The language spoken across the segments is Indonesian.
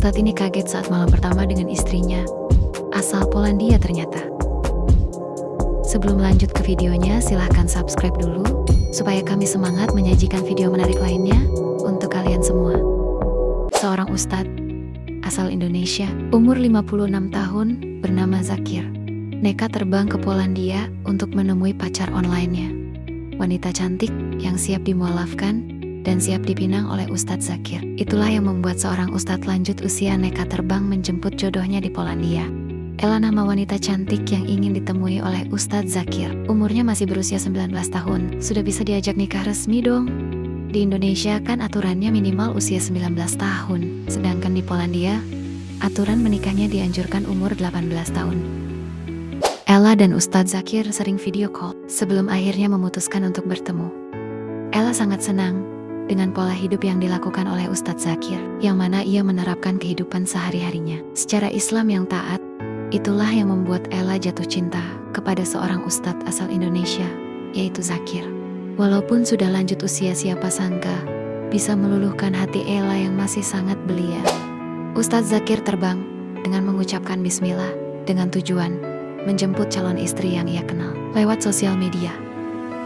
Ustadz ini kaget saat malam pertama dengan istrinya, asal Polandia ternyata. Sebelum lanjut ke videonya, silahkan subscribe dulu, supaya kami semangat menyajikan video menarik lainnya untuk kalian semua. Seorang ustadz asal Indonesia, umur 56 tahun, bernama Zakir, nekat terbang ke Polandia untuk menemui pacar online-nya. Wanita cantik yang siap dimualafkan dan siap dipinang oleh Ustadz Zakir. Itulah yang membuat seorang ustadz lanjut usia nekat terbang menjemput jodohnya di Polandia. Ella nama wanita cantik yang ingin ditemui oleh Ustadz Zakir. Umurnya masih berusia 19 tahun. Sudah bisa diajak nikah resmi dong. Di Indonesia kan aturannya minimal usia 19 tahun. Sedangkan di Polandia, aturan menikahnya dianjurkan umur 18 tahun. Ella dan Ustadz Zakir sering video call sebelum akhirnya memutuskan untuk bertemu. Ella sangat senang dengan pola hidup yang dilakukan oleh Ustadz Zakir, yang mana ia menerapkan kehidupan sehari-harinya secara Islam yang taat. Itulah yang membuat Ella jatuh cinta kepada seorang ustadz asal Indonesia, yaitu Zakir. Walaupun sudah lanjut usia, siapa sangka bisa meluluhkan hati Ella yang masih sangat belia. Ustadz Zakir terbang dengan mengucapkan bismillah dengan tujuan menjemput calon istri yang ia kenal lewat sosial media.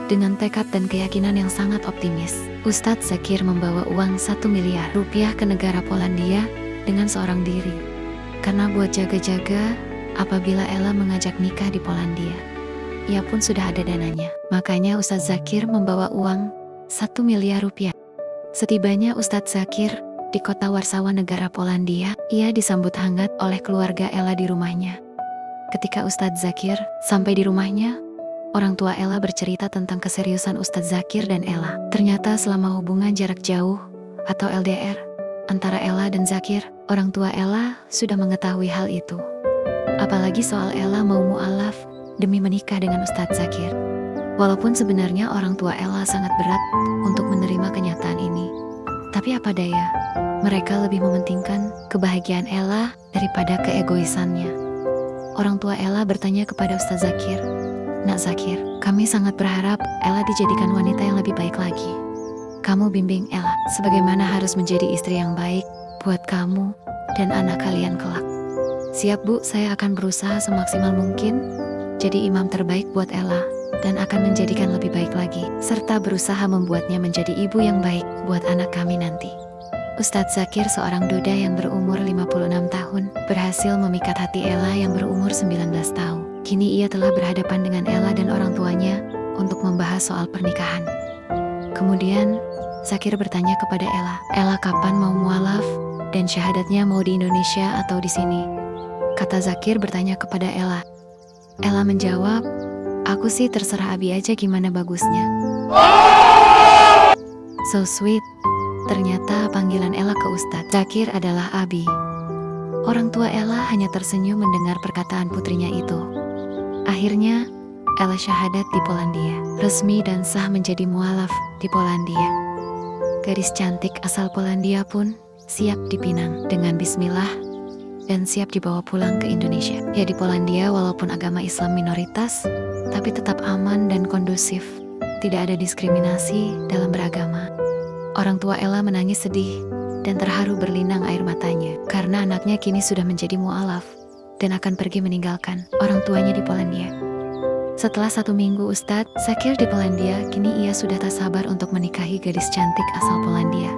Dengan tekad dan keyakinan yang sangat optimis, Ustadz Zakir membawa uang 1 miliar rupiah ke negara Polandia dengan seorang diri. Karena buat jaga-jaga apabila Ella mengajak nikah di Polandia, ia pun sudah ada dananya. Makanya Ustadz Zakir membawa uang 1 miliar rupiah. Setibanya Ustadz Zakir di kota Warsawa, negara Polandia, ia disambut hangat oleh keluarga Ella di rumahnya. Ketika Ustadz Zakir sampai di rumahnya, orang tua Ella bercerita tentang keseriusan Ustadz Zakir dan Ella. Ternyata selama hubungan jarak jauh atau LDR antara Ella dan Zakir, orang tua Ella sudah mengetahui hal itu. Apalagi soal Ella mau mualaf demi menikah dengan Ustadz Zakir. Walaupun sebenarnya orang tua Ella sangat berat untuk menerima kenyataan ini, tapi apa daya, mereka lebih mementingkan kebahagiaan Ella daripada keegoisannya. Orang tua Ella bertanya kepada Ustadz Zakir, "Nak Zakir, kami sangat berharap Ella dijadikan wanita yang lebih baik lagi. Kamu bimbing Ella sebagaimana harus menjadi istri yang baik buat kamu dan anak kalian kelak." "Siap Bu, saya akan berusaha semaksimal mungkin jadi imam terbaik buat Ella dan akan menjadikan lebih baik lagi, serta berusaha membuatnya menjadi ibu yang baik buat anak kami nanti." Ustadz Zakir, seorang duda yang berumur 56 tahun, berhasil memikat hati Ella yang berumur 19 tahun. Kini ia telah berhadapan dengan Ella dan orang tuanya untuk membahas soal pernikahan. Kemudian, Zakir bertanya kepada Ella, "Ella kapan mau mualaf dan syahadatnya mau di Indonesia atau di sini?" Kata Zakir bertanya kepada Ella. Ella menjawab, "Aku sih terserah Abi aja gimana bagusnya." So sweet. Ternyata panggilan Ella ke Ustadz Zakir adalah Abi. Orang tua Ella hanya tersenyum mendengar perkataan putrinya itu. Akhirnya, Ella syahadat di Polandia, resmi dan sah menjadi mualaf di Polandia. Gadis cantik asal Polandia pun siap dipinang dengan bismillah dan siap dibawa pulang ke Indonesia. Ya, di Polandia walaupun agama Islam minoritas, tapi tetap aman dan kondusif. Tidak ada diskriminasi dalam beragama. Orang tua Ella menangis sedih dan terharu berlinang air matanya karena anaknya kini sudah menjadi mualaf dan akan pergi meninggalkan orang tuanya di Polandia. Setelah 1 minggu Ustadz Zakir di Polandia, kini ia sudah tak sabar untuk menikahi gadis cantik asal Polandia.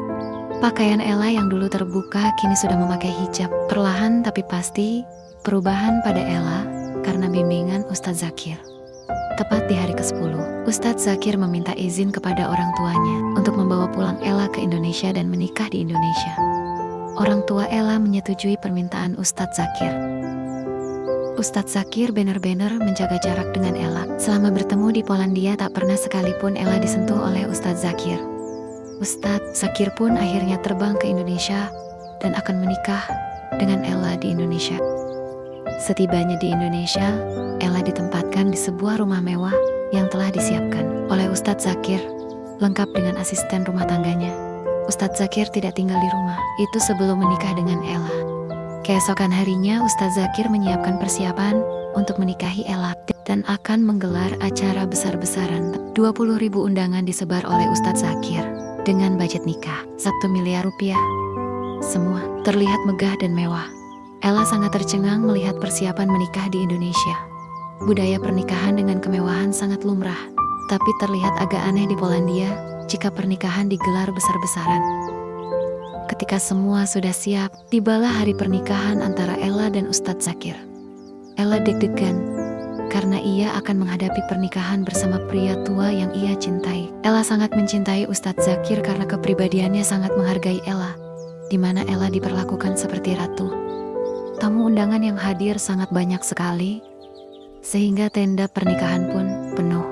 Pakaian Ella yang dulu terbuka kini sudah memakai hijab. Perlahan tapi pasti, perubahan pada Ella karena bimbingan Ustadz Zakir. Tepat di hari ke-10, Ustadz Zakir meminta izin kepada orang tuanya untuk membawa pulang Ella ke Indonesia dan menikah di Indonesia. Orang tua Ella menyetujui permintaan Ustadz Zakir. Ustadz Zakir benar-benar menjaga jarak dengan Ella. Selama bertemu di Polandia, tak pernah sekalipun Ella disentuh oleh Ustadz Zakir. Ustadz Zakir pun akhirnya terbang ke Indonesia dan akan menikah dengan Ella di Indonesia. Setibanya di Indonesia, Ella ditempatkan di sebuah rumah mewah yang telah disiapkan oleh Ustadz Zakir, lengkap dengan asisten rumah tangganya. Ustadz Zakir tidak tinggal di rumah, itu sebelum menikah dengan Ella. Keesokan harinya, Ustadz Zakir menyiapkan persiapan untuk menikahi Ella dan akan menggelar acara besar-besaran. 20.000 undangan disebar oleh Ustadz Zakir dengan budget nikah 1 miliar rupiah. Semua terlihat megah dan mewah. Ella sangat tercengang melihat persiapan menikah di Indonesia. Budaya pernikahan dengan kemewahan sangat lumrah, tapi terlihat agak aneh di Polandia jika pernikahan digelar besar-besaran. Ketika semua sudah siap, tibalah hari pernikahan antara Ella dan Ustadz Zakir. Ella deg-degan karena ia akan menghadapi pernikahan bersama pria tua yang ia cintai. Ella sangat mencintai Ustadz Zakir karena kepribadiannya sangat menghargai Ella, di mana Ella diperlakukan seperti ratu. Tamu undangan yang hadir sangat banyak sekali, sehingga tenda pernikahan pun penuh.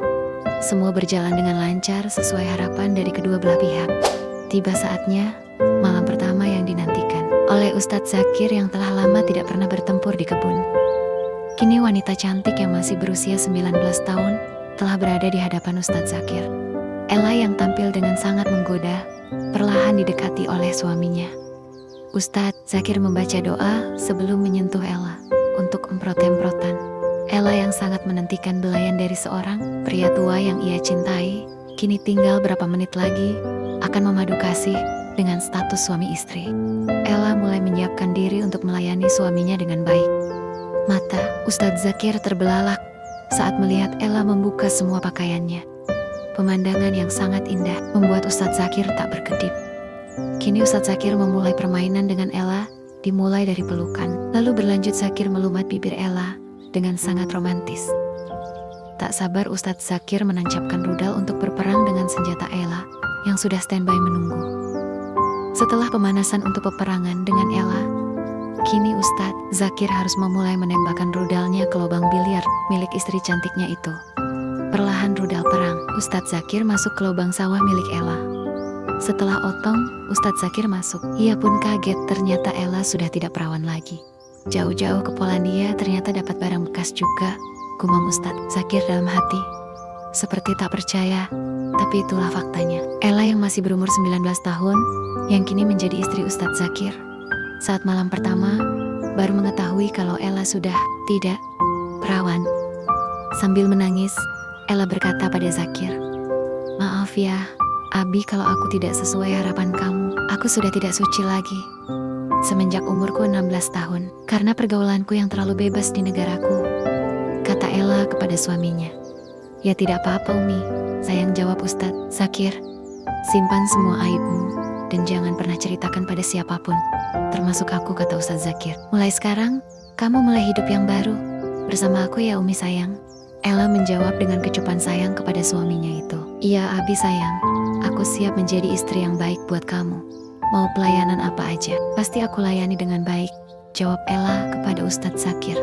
Semua berjalan dengan lancar sesuai harapan dari kedua belah pihak. Tiba saatnya, malam pertama yang dinantikan oleh Ustadz Zakir yang telah lama tidak pernah bertempur di kebun. Kini wanita cantik yang masih berusia 19 tahun telah berada di hadapan Ustadz Zakir. Ella yang tampil dengan sangat menggoda, perlahan didekati oleh suaminya. Ustadz Zakir membaca doa sebelum menyentuh Ella untuk emprot-emprotan. Ella yang sangat menantikan belayan dari seorang pria tua yang ia cintai, kini tinggal berapa menit lagi akan memadu kasih dengan status suami istri. Ella mulai menyiapkan diri untuk melayani suaminya dengan baik. Mata Ustadz Zakir terbelalak saat melihat Ella membuka semua pakaiannya. Pemandangan yang sangat indah membuat Ustadz Zakir tak berkedip. Kini Ustadz Zakir memulai permainan dengan Ella, dimulai dari pelukan, lalu berlanjut Zakir melumat bibir Ella dengan sangat romantis. Tak sabar Ustadz Zakir menancapkan rudal untuk berperang dengan senjata Ella yang sudah standby menunggu. Setelah pemanasan untuk peperangan dengan Ella, kini Ustadz Zakir harus memulai menembakkan rudalnya ke lubang biliar milik istri cantiknya itu. Perlahan rudal perang Ustadz Zakir masuk ke lubang sawah milik Ella. Setelah otong, Ustadz Zakir masuk. Ia pun kaget ternyata Ella sudah tidak perawan lagi. Jauh-jauh ke Polandia ternyata dapat barang bekas juga, gumam Ustadz Zakir dalam hati. Seperti tak percaya, tapi itulah faktanya. Ella yang masih berumur 19 tahun, yang kini menjadi istri Ustadz Zakir, saat malam pertama, baru mengetahui kalau Ella sudah tidak perawan. Sambil menangis, Ella berkata pada Zakir, "Maaf ya, Abi kalau aku tidak sesuai harapan kamu. Aku sudah tidak suci lagi semenjak umurku 16 tahun, karena pergaulanku yang terlalu bebas di negaraku," kata Ella kepada suaminya. "Ya tidak apa-apa Umi," sayang jawab Ustadz Zakir. "Simpan semua aibmu dan jangan pernah ceritakan pada siapapun, termasuk aku," kata Ustadz Zakir. "Mulai sekarang, kamu mulai hidup yang baru bersama aku ya Umi sayang." Ella menjawab dengan kecupan sayang kepada suaminya itu. "Iya Abi sayang, aku siap menjadi istri yang baik buat kamu. Mau pelayanan apa aja, pasti aku layani dengan baik," jawab Ella kepada Ustadz Zakir.